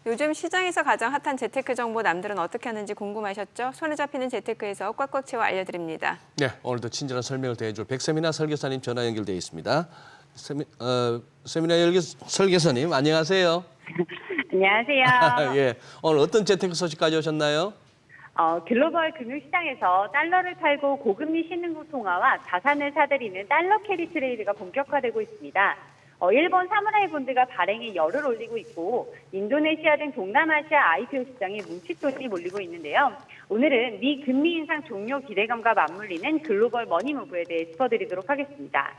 요즘 시장에서 가장 핫한 재테크 정보 남들은 어떻게 하는지 궁금하셨죠? 손에 잡히는 재테크에서 꽉꽉 채워 알려드립니다. 네, 오늘도 친절한 설명을 더해줄 백세미나 설계사님 전화 연결되어 있습니다. 세미나 설계사님, 안녕하세요. 안녕하세요. 예, 오늘 어떤 재테크 소식 가져오셨나요? 글로벌 금융시장에서 달러를 팔고 고금리 신흥국 통화와 자산을 사들이는 달러 캐리 트레이드가 본격화되고 있습니다. 일본 사무라이 본드가 발행에 열을 올리고 있고 인도네시아 등 동남아시아 IPO 시장에 뭉칫돈이 몰리고 있는데요. 오늘은 미 금리 인상 종료 기대감과 맞물리는 글로벌 머니무브에 대해 짚어드리도록 하겠습니다.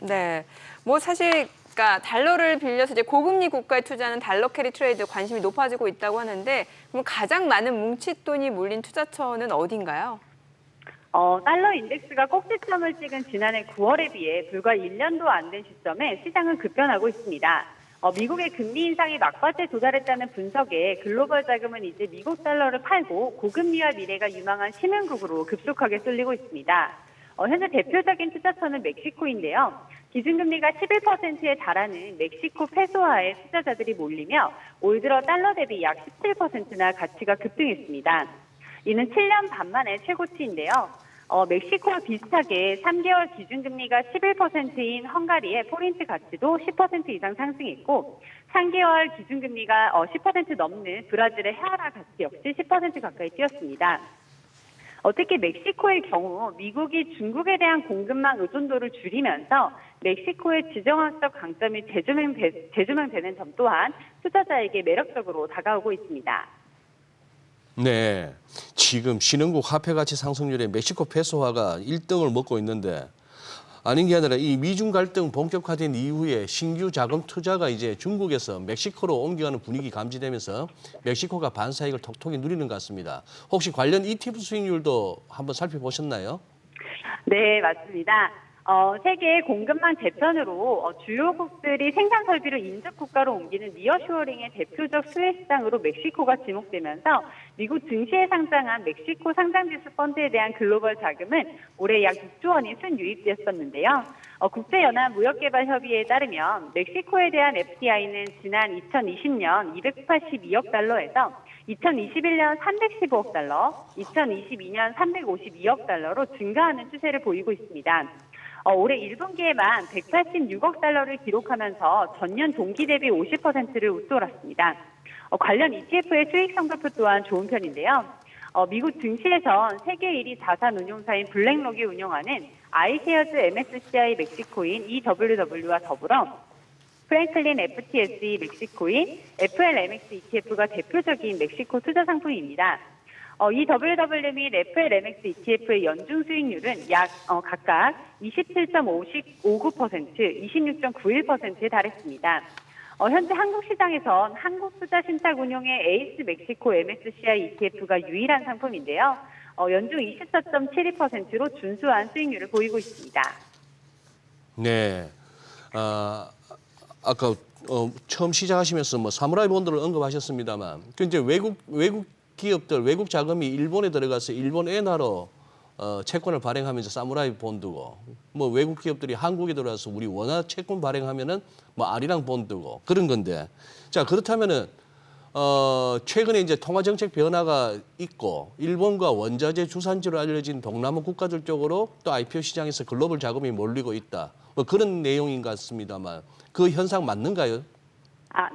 네, 뭐 사실 그러니까 달러를 빌려서 이제 고금리 국가에 투자하는 달러 캐리 트레이드 관심이 높아지고 있다고 하는데 그럼 가장 많은 뭉칫돈이 몰린 투자처는 어딘가요? 달러 인덱스가 꼭지점을 찍은 지난해 9월에 비해 불과 1년도 안 된 시점에 시장은 급변하고 있습니다. 미국의 금리 인상이 막바지에 도달했다는 분석에 글로벌 자금은 이제 미국 달러를 팔고 고금리와 미래가 유망한 신흥국으로 급속하게 쏠리고 있습니다. 현재 대표적인 투자처는 멕시코인데요. 기준금리가 11%에 달하는 멕시코 페소화에 투자자들이 몰리며 올 들어 달러 대비 약 17%나 가치가 급등했습니다. 이는 7년 반 만에 최고치인데요. 멕시코와 비슷하게 3개월 기준금리가 11%인 헝가리의 포린트 가치도 10% 이상 상승했고 3개월 기준금리가 10% 넘는 브라질의 헤아라 가치 역시 10% 가까이 뛰었습니다. 특히 멕시코의 경우 미국이 중국에 대한 공급망 의존도를 줄이면서 멕시코의 지정학적 강점이 재조명되는 점 또한 투자자에게 매력적으로 다가오고 있습니다. 네, 지금 신흥국 화폐 가치 상승률에 멕시코 페소화가 1등을 먹고 있는데 아닌 게 아니라 이 미중 갈등 본격화된 이후에 신규 자금 투자가 이제 중국에서 멕시코로 옮겨가는 분위기 감지되면서 멕시코가 반사이익을 톡톡히 누리는 것 같습니다. 혹시 관련 ETF 수익률도 한번 살펴보셨나요? 네, 맞습니다. 세계 공급망 재편으로 주요국들이 생산 설비를 인접 국가로 옮기는 니어쇼어링의 대표적 수혜 시장으로 멕시코가 지목되면서 미국 증시에 상장한 멕시코 상장지수 펀드에 대한 글로벌 자금은 올해 약 6조 원이 순유입됐었는데요. 국제연합무역개발협의회에 따르면 멕시코에 대한 FDI는 지난 2020년 282억 달러에서 2021년 315억 달러, 2022년 352억 달러로 증가하는 추세를 보이고 있습니다. 올해 1분기에만 186억 달러를 기록하면서 전년 동기 대비 50%를 웃돌았습니다. 관련 ETF의 수익 성적표 또한 좋은 편인데요. 미국 증시에선 세계 1위 자산 운용사인 블랙록이 운영하는 iShares MSCI 멕시코인 EWW와 더불어 프랭클린 FTSE ม็xi코인 FLMX ETF가 대표적인 멕시코 투자 상품입니다. EWW 및 FLMX ETF의 연중 수익률은 약 각각 27.59%, 26.91%에 달했습니다. 현재 한국 시장에선 한국투자신탁운용의 에이스 멕시코 MSCI ETF가 유일한 상품인데요. 연중 24.72%로 준수한 수익률을 보이고 있습니다. 네, 아까 처음 시작하시면서 뭐 사무라이 본드를 언급하셨습니다만, 그 이제 외국 기업들, 외국 자금이 일본에 들어가서 일본 엔화로 채권을 발행하면서 사무라이 본드고, 뭐 외국 기업들이 한국에 들어와서 우리 원화 채권 발행하면은 뭐 아리랑 본드고 그런 건데, 자 그렇다면은 최근에 이제 통화 정책 변화가 있고 일본과 원자재 주산지로 알려진 동남아 국가들 쪽으로 또 IPO 시장에서 글로벌 자금이 몰리고 있다. 뭐 그런 내용인 것 같습니다만 그 현상 맞는가요?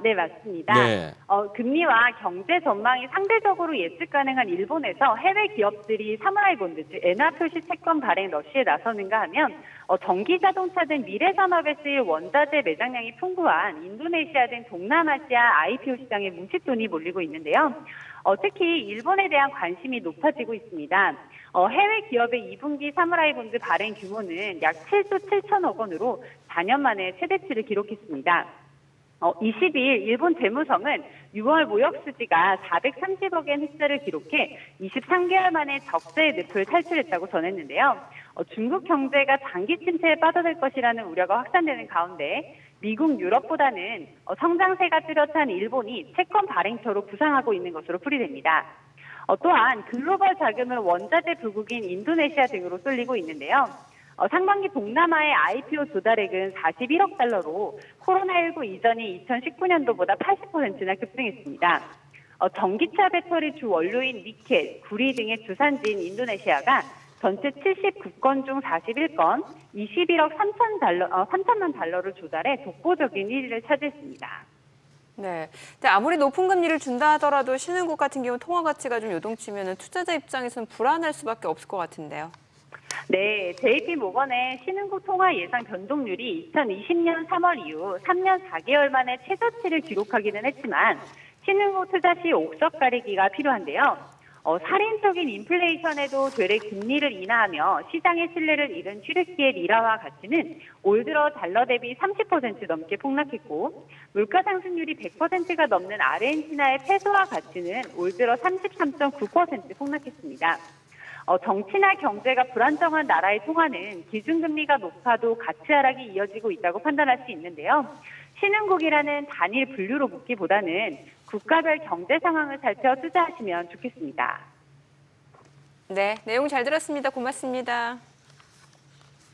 네, 맞습니다. 네. 금리와 경제 전망이 상대적으로 예측 가능한 일본에서 해외 기업들이 사무라이 본드, 즉 엔화 표시 채권 발행 러시에 나서는가 하면 전기 자동차 등 미래 산업에 쓰일 원자재 매장량이 풍부한 인도네시아 등 동남아시아 IPO 시장에 뭉칫돈이 몰리고 있는데요. 특히 일본에 대한 관심이 높아지고 있습니다. 해외 기업의 2분기 사무라이 본드 발행 규모는 약 7조 7천억 원으로 4년 만에 최대치를 기록했습니다. 22일 일본 재무성은 6월 무역 수지가 430억엔 흑자를 기록해 23개월 만에 적자의 늪을 탈출했다고 전했는데요. 중국 경제가 장기 침체에 빠져들 것이라는 우려가 확산되는 가운데 미국, 유럽보다는 성장세가 뚜렷한 일본이 채권 발행처로 부상하고 있는 것으로 풀이됩니다. 또한 글로벌 자금은 원자재 부국인 인도네시아 등으로 쏠리고 있는데요. 상반기 동남아의 IPO 조달액은 41억 달러로 코로나19 이전인 2019년도보다 80%나 급등했습니다. 전기차 배터리 주 원료인 니켈, 구리 등의 주산지인 인도네시아가 전체 79건 중 41건, 21억 3천만 달러를 조달해 독보적인 1위를 차지했습니다. 네. 근데 아무리 높은 금리를 준다 하더라도 신흥국 같은 경우 통화 가치가 좀 요동치면 투자자 입장에서는 불안할 수밖에 없을 것 같은데요. 네, JP모건의 신흥국 통화 예상 변동률이 2020년 3월 이후 3년 4개월 만에 최저치를 기록하기는 했지만 신흥국 투자 시 옥석 가리기가 필요한데요. 살인적인 인플레이션에도 되레 금리를 인하하며 시장의 신뢰를 잃은 튀르키예 리라화 가치는 올 들어 달러 대비 30% 넘게 폭락했고 물가 상승률이 100%가 넘는 아르헨티나의 페소화 가치는 올 들어 33.9% 폭락했습니다. 정치나 경제가 불안정한 나라의 통화는 기준금리가 높아도 가치 하락이 이어지고 있다고 판단할 수 있는데요. 신흥국이라는 단일 분류로 묶기보다는 국가별 경제 상황을 살펴 투자하시면 좋겠습니다. 네, 내용 잘 들었습니다. 고맙습니다.